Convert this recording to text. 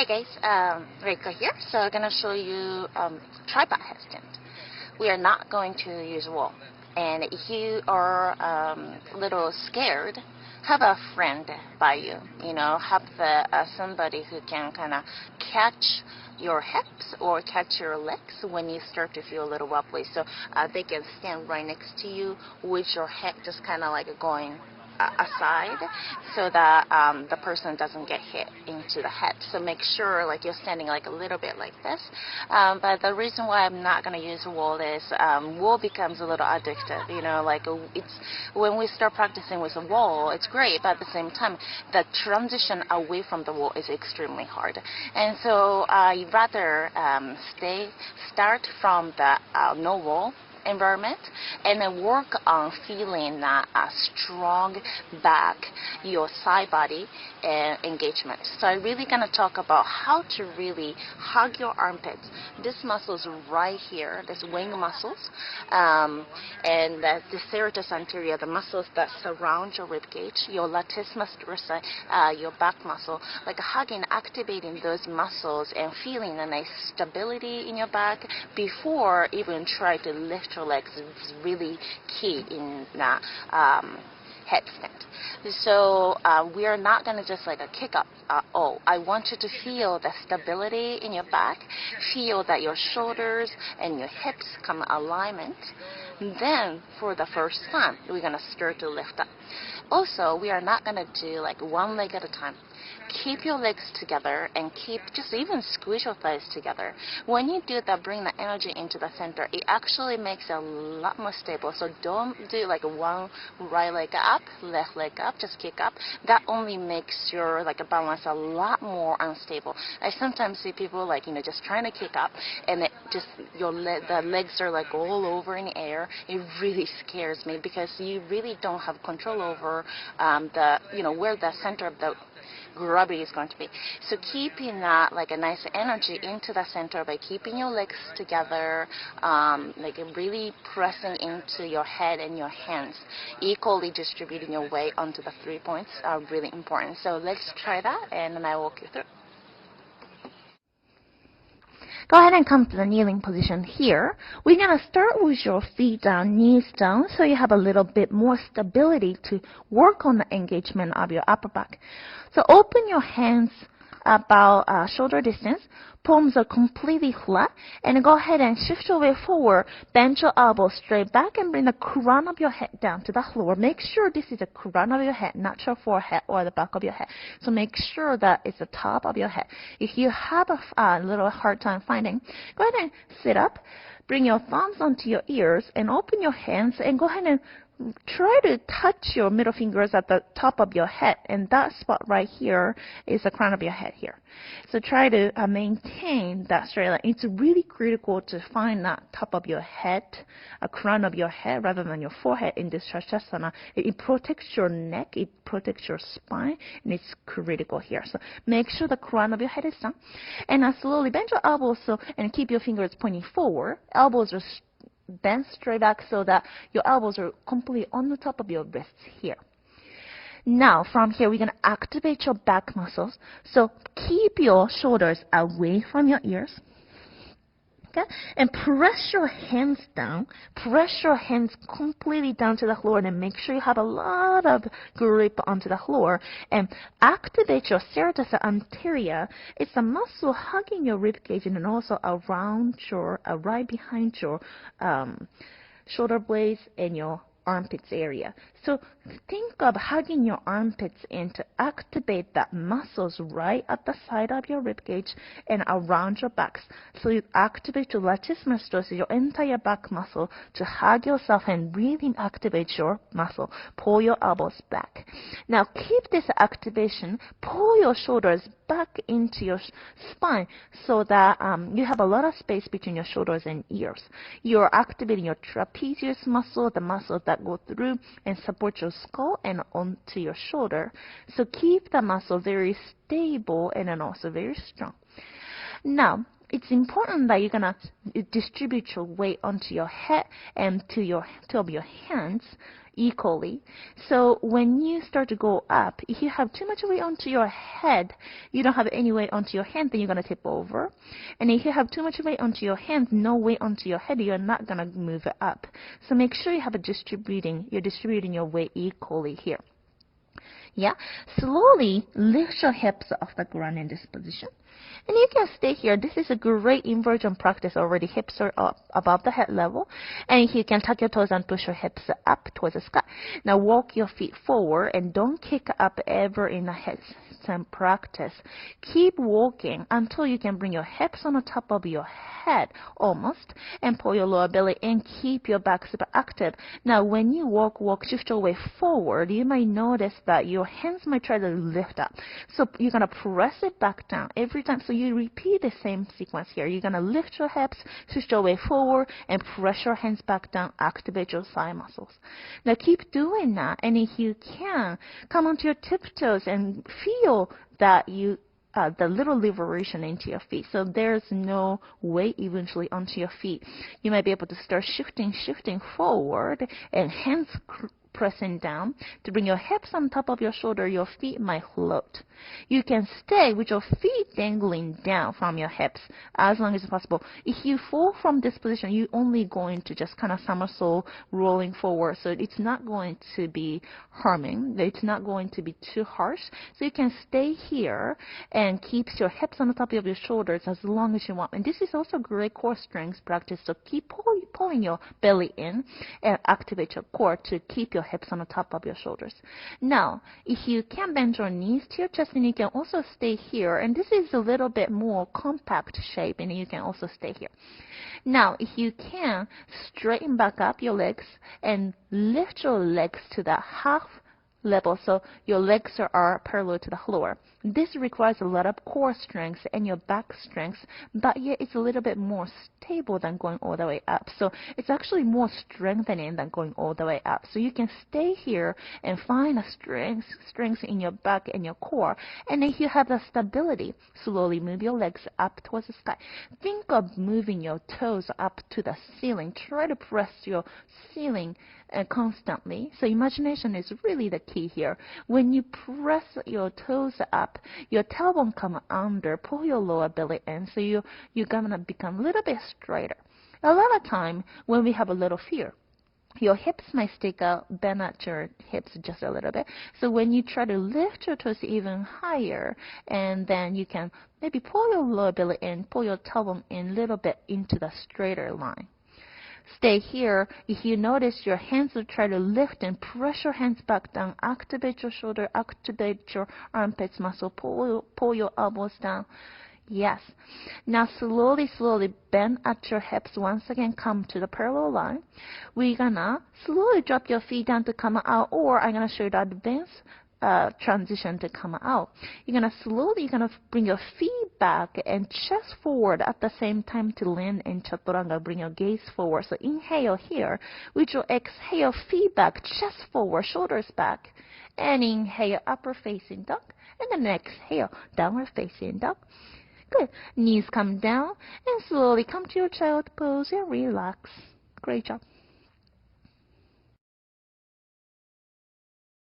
Hey guys, Reika here. So I'm gonna show you tripod headstand. We are not going to use wall. And if you are a little scared, have a friend by you. You know, have somebody who can kind of catch your hips or catch your legs when you start to feel a little wobbly. So they can stand right next to you with your head just kind of like going aside so that the person doesn't get hit into the head. So make sure like you're standing like a little bit like this. But the reason why I'm not going to use wall is wall becomes a little addictive. You know, like it's when we start practicing with a wall, it's great, but at the same time, the transition away from the wall is extremely hard. And so I'd rather start from the no wall environment and then work on feeling that strong back, your side body engagement. So I'm really going to talk about how to really hug your armpits. This muscles right here, this wing muscles, and the serratus anterior, the muscles that surround your rib cage, your latissimus dorsi, your back muscle, like hugging, activating those muscles and feeling a nice stability in your back before even try to lift your legs is really key in that headstand. So we are not going to just like a kick up. I want you to feel the stability in your back, feel that your shoulders and your hips come alignment. Then for the first time, we're going to start to lift up. Also, we are not going to do like one leg at a time. Keep your legs together and just even squeeze your thighs together. When you do that, bring the energy into the center. It actually makes it a lot more stable. So don't do like one right leg up, left leg up, just kick up. That only makes your like a balance a lot more unstable. I sometimes see people like just trying to kick up and the legs are like all over in the air. It really scares me because you really don't have control over where the center of the gravity is going to be. So keeping that like a nice energy into the center by keeping your legs together, like really pressing into your head and your hands, equally distributing your weight onto the 3 points are really important. So let's try that and then I'll walk you through. Go ahead and come to the kneeling position here. We're going to start with your feet down, knees down, so you have a little bit more stability to work on the engagement of your upper back. So open your hands about shoulder distance. Palms are completely flat. And go ahead and shift your weight forward. Bend your elbows straight back and bring the crown of your head down to the floor. Make sure this is the crown of your head, not your forehead or the back of your head. So make sure that it's the top of your head. If you have a little hard time finding, go ahead and sit up. Bring your thumbs onto your ears and open your hands and go ahead and try to touch your middle fingers at the top of your head, and that spot right here is the crown of your head here. So try to maintain that straight line. It's really critical to find that top of your head, a crown of your head, rather than your forehead in this Shastasana. It protects your neck, it protects your spine, and it's critical here. So make sure the crown of your head is down, and slowly bend your elbows and keep your fingers pointing forward. Elbows are bend straight back so that your elbows are completely on the top of your wrists here. Now, from here, we're going to activate your back muscles. So keep your shoulders away from your ears. Okay? And press your hands down. Press your hands completely down to the floor and make sure you have a lot of grip onto the floor. And activate your serratus anterior. It's a muscle hugging your rib cage and also around right behind your shoulder blades and your armpits area. So think of hugging your armpits in to activate that muscles right at the side of your rib cage and around your backs. So you activate your latissimus dorsi, your entire back muscle, to hug yourself and really activate your muscle. Pull your elbows back. Now keep this activation. Pull your shoulders back into your spine so that you have a lot of space between your shoulders and ears. You're activating your trapezius muscle, the muscles that go through and support your skull and onto your shoulder. So keep the muscle very stable and then also very strong. Now, it's important that you're going to distribute your weight onto your head and to your hands equally. So when you start to go up, if you have too much weight onto your head, you don't have any weight onto your hand, then you're going to tip over. And if you have too much weight onto your hands, no weight onto your head, you're not going to move it up. So make sure you're distributing your weight equally here. Yeah, slowly lift your hips off the ground in this position. And you can stay here. This is a great inversion practice already. Hips are up above the head level. And you can tuck your toes and push your hips up towards the sky. Now walk your feet forward and don't kick up ever in a headstand practice. Keep walking until you can bring your hips on the top of your head almost and pull your lower belly and keep your back super active. Now when you walk, shift your weight forward, you might notice that your hands might try to lift up. So you're going to press it back down every time. So you repeat the same sequence here. You're going to lift your hips, shift your weight forward, and press your hands back down. Activate your side muscles. Now keep doing that. And if you can, come onto your tiptoes and feel that the little liberation into your feet. So there's no weight eventually onto your feet. You might be able to start shifting forward and hands pressing down to bring your hips on top of your shoulder. Your feet might float. You can stay with your feet dangling down from your hips as long as possible. If you fall from this position, you're only going to just kind of somersault rolling forward. So it's not going to be harming. It's not going to be too harsh. So you can stay here and keep your hips on the top of your shoulders as long as you want. And this is also great core strength practice. So keep pulling your belly in and activate your core to keep your hips on the top of your shoulders. Now, if you can bend your knees to your chest, and you can also stay here. And this is a little bit more compact shape, and you can also stay here. Now, if you can, straighten back up your legs and lift your legs to that half level, so your legs are parallel to the floor. This requires a lot of core strength and your back strength, but yet it's a little bit more stable than going all the way up. So it's actually more strengthening than going all the way up. So you can stay here and find a strength in your back and your core. And if you have the stability, slowly move your legs up towards the sky. Think of moving your toes up to the ceiling. Try to press your ceiling constantly. So imagination is really the key here. When you press your toes up, your tailbone come under, pull your lower belly in, so you're gonna become a little bit straighter. A lot of time when we have a little fear, your hips might stick out, bend at your hips just a little bit. So when you try to lift your toes even higher, and then you can maybe pull your lower belly in, pull your tailbone in a little bit into the straighter line. Stay here. If you notice your hands will try to lift and press your hands back down, activate your shoulder, activate your armpits muscle, pull your elbows down. Yes. Now slowly bend at your hips. Once again, come to the parallel line. We're gonna slowly drop your feet down to come out, or I'm gonna show you the advanced transition to come out. You're gonna bring your feet back and chest forward at the same time to land in chaturanga. Bring your gaze forward. So inhale here. With your exhale, feet back, chest forward, shoulders back. And inhale, upper facing dog. And then exhale, downward facing dog. Good. Knees come down and slowly come to your child pose and relax. Great job.